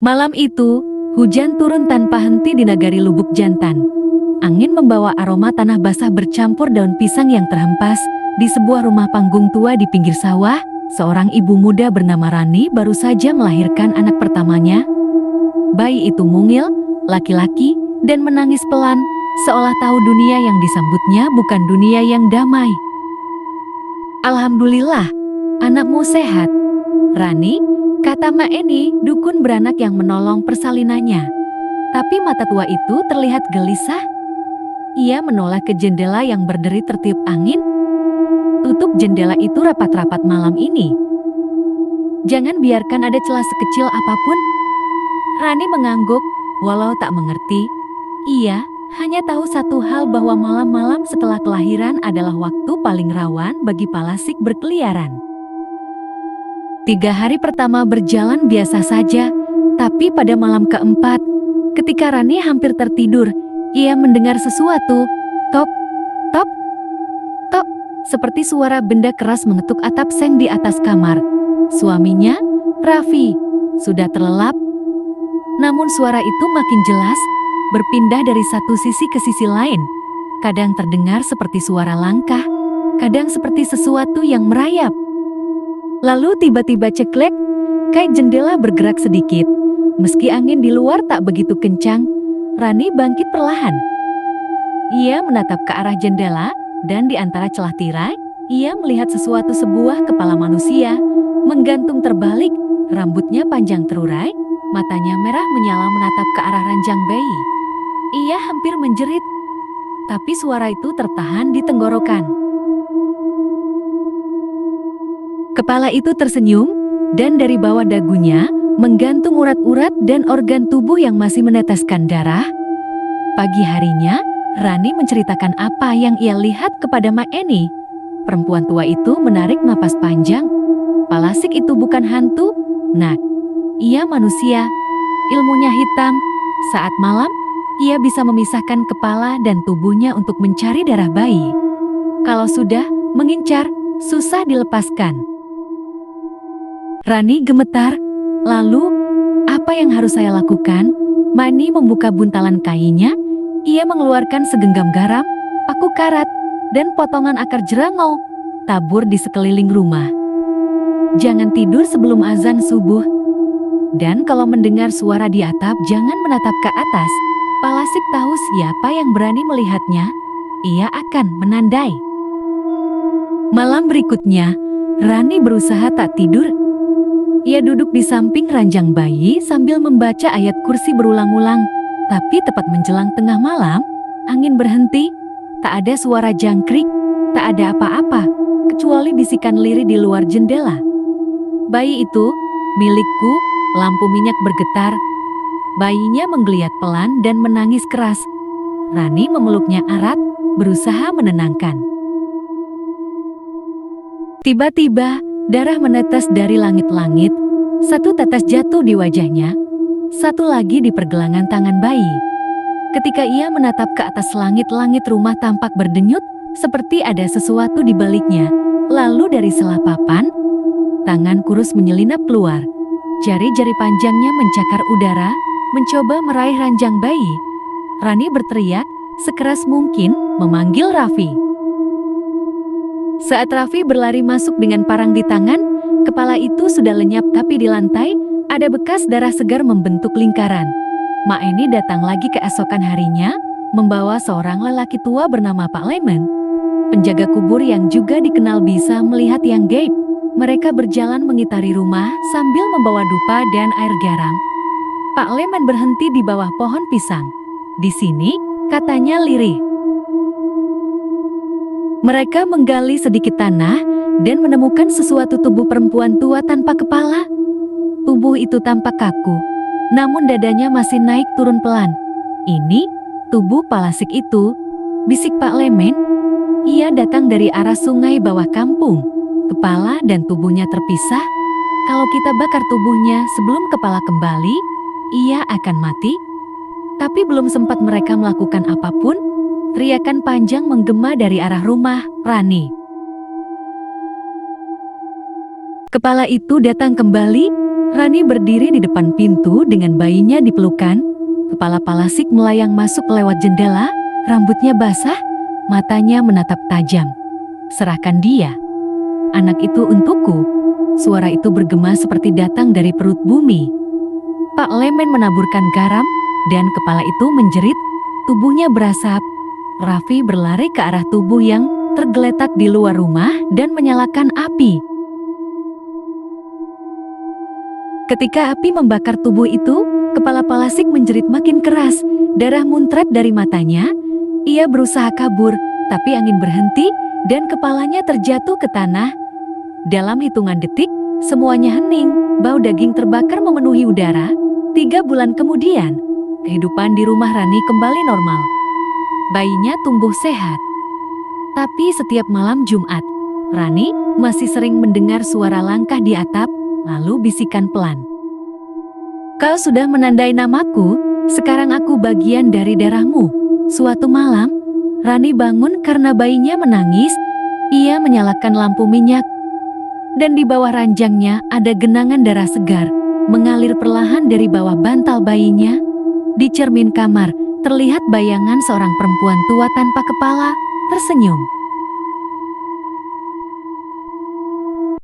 Malam itu, hujan turun tanpa henti di nagari Lubuk Jantan. Angin membawa aroma tanah basah bercampur daun pisang yang terhempas. Di sebuah rumah panggung tua di pinggir sawah, seorang ibu muda bernama Rani baru saja melahirkan anak pertamanya. Bayi itu mungil, laki-laki, dan menangis pelan, seolah tahu dunia yang disambutnya bukan dunia yang damai. "Alhamdulillah, anakmu sehat, Rani," kata Mak Eni, dukun beranak yang menolong persalinannya. Tapi mata tua itu terlihat gelisah. Ia menoleh ke jendela yang berderi tertiup angin. "Tutup jendela itu rapat-rapat malam ini. Jangan biarkan ada celah sekecil apapun." Rani mengangguk, walau tak mengerti. Ia hanya tahu satu hal, bahwa malam-malam setelah kelahiran adalah waktu paling rawan bagi palasik berkeliaran. 3 hari pertama berjalan biasa saja, tapi pada malam keempat, ketika Rani hampir tertidur, ia mendengar sesuatu. Tok, tok, tok, seperti suara benda keras mengetuk atap seng di atas kamar. Suaminya, Raffi, sudah terlelap. Namun suara itu makin jelas, berpindah dari satu sisi ke sisi lain. Kadang terdengar seperti suara langkah, kadang seperti sesuatu yang merayap. Lalu tiba-tiba ceklek, kait jendela bergerak sedikit. Meski angin di luar tak begitu kencang, Rani bangkit perlahan. Ia menatap ke arah jendela, dan di antara celah tirai, ia melihat sebuah kepala manusia, menggantung terbalik, rambutnya panjang terurai, matanya merah menyala menatap ke arah ranjang bayi. Ia hampir menjerit, tapi suara itu tertahan di tenggorokan. Kepala itu tersenyum, dan dari bawah dagunya menggantung urat-urat dan organ tubuh yang masih meneteskan darah. Pagi harinya, Rani menceritakan apa yang ia lihat kepada Mak Eni. Perempuan tua itu menarik napas panjang. "Palasik itu bukan hantu, Nak. Ia manusia. Ilmunya hitam. Saat malam, ia bisa memisahkan kepala dan tubuhnya untuk mencari darah bayi. Kalau sudah mengincar, susah dilepaskan." Rani gemetar. "Lalu, apa yang harus saya lakukan?" Mani membuka buntalan kainnya. Ia mengeluarkan segenggam garam, paku karat, dan potongan akar jerangau, tabur di sekeliling rumah. "Jangan tidur sebelum azan subuh. Dan kalau mendengar suara di atap, jangan menatap ke atas. Palasik tahu siapa yang berani melihatnya. Ia akan menandai." Malam berikutnya, Rani berusaha tak tidur. Ia duduk di samping ranjang bayi sambil membaca ayat kursi berulang-ulang. Tapi tepat menjelang tengah malam, angin berhenti. Tak ada suara jangkrik, tak ada apa-apa, kecuali bisikan lirih di luar jendela. "Bayi itu, milikku." Lampu minyak bergetar. Bayinya menggeliat pelan dan menangis keras. Rani memeluknya erat, berusaha menenangkan. Tiba-tiba, darah menetes dari langit-langit. Satu tetes jatuh di wajahnya, satu lagi di pergelangan tangan bayi. Ketika ia menatap ke atas, langit-langit rumah tampak berdenyut, seperti ada sesuatu di baliknya. Lalu dari sela papan, tangan kurus menyelinap keluar. Jari-jari panjangnya mencakar udara, mencoba meraih ranjang bayi. Rani berteriak sekeras mungkin, memanggil Raffi. Saat Raffi berlari masuk dengan parang di tangan, kepala itu sudah lenyap, tapi di lantai ada bekas darah segar membentuk lingkaran. Mak Eni datang lagi keesokan harinya, membawa seorang lelaki tua bernama Pak Lemen. Penjaga kubur yang juga dikenal bisa melihat yang gaib. Mereka berjalan mengitari rumah sambil membawa dupa dan air garam. Pak Lemen berhenti di bawah pohon pisang. "Di sini," katanya lirih. Mereka menggali sedikit tanah dan menemukan sesuatu tubuh perempuan tua tanpa kepala. Tubuh itu tampak kaku, namun dadanya masih naik turun pelan. "Ini tubuh palasik itu," bisik Pak Lemen. "Ia datang dari arah sungai bawah kampung. Kepala dan tubuhnya terpisah. Kalau kita bakar tubuhnya sebelum kepala kembali, ia akan mati." Tapi belum sempat mereka melakukan apapun, teriakan panjang menggema dari arah rumah Rani. Kepala itu datang kembali, Rani berdiri di depan pintu dengan bayinya di pelukan. Kepala Palasik melayang masuk lewat jendela, rambutnya basah, matanya menatap tajam. "Serahkan dia. Anak itu untukku." Suara itu bergema seperti datang dari perut bumi. Pak Lemen menaburkan garam dan kepala itu menjerit, tubuhnya berasap. Raffi berlari ke arah tubuh yang tergeletak di luar rumah dan menyalakan api. Ketika api membakar tubuh itu, kepala Palasik menjerit makin keras, darah muncrat dari matanya. Ia berusaha kabur, tapi angin berhenti dan kepalanya terjatuh ke tanah. Dalam hitungan detik, semuanya hening, bau daging terbakar memenuhi udara. 3 bulan kemudian, kehidupan di rumah Rani kembali normal. Bayinya tumbuh sehat. Tapi setiap malam Jumat, Rani masih sering mendengar suara langkah di atap, lalu bisikan pelan. "Kau sudah menandai namaku, sekarang aku bagian dari darahmu." Suatu malam, Rani bangun karena bayinya menangis. Ia menyalakan lampu minyak, dan di bawah ranjangnya ada genangan darah segar mengalir perlahan dari bawah bantal bayinya. Di cermin kamar, terlihat bayangan seorang perempuan tua tanpa kepala, tersenyum.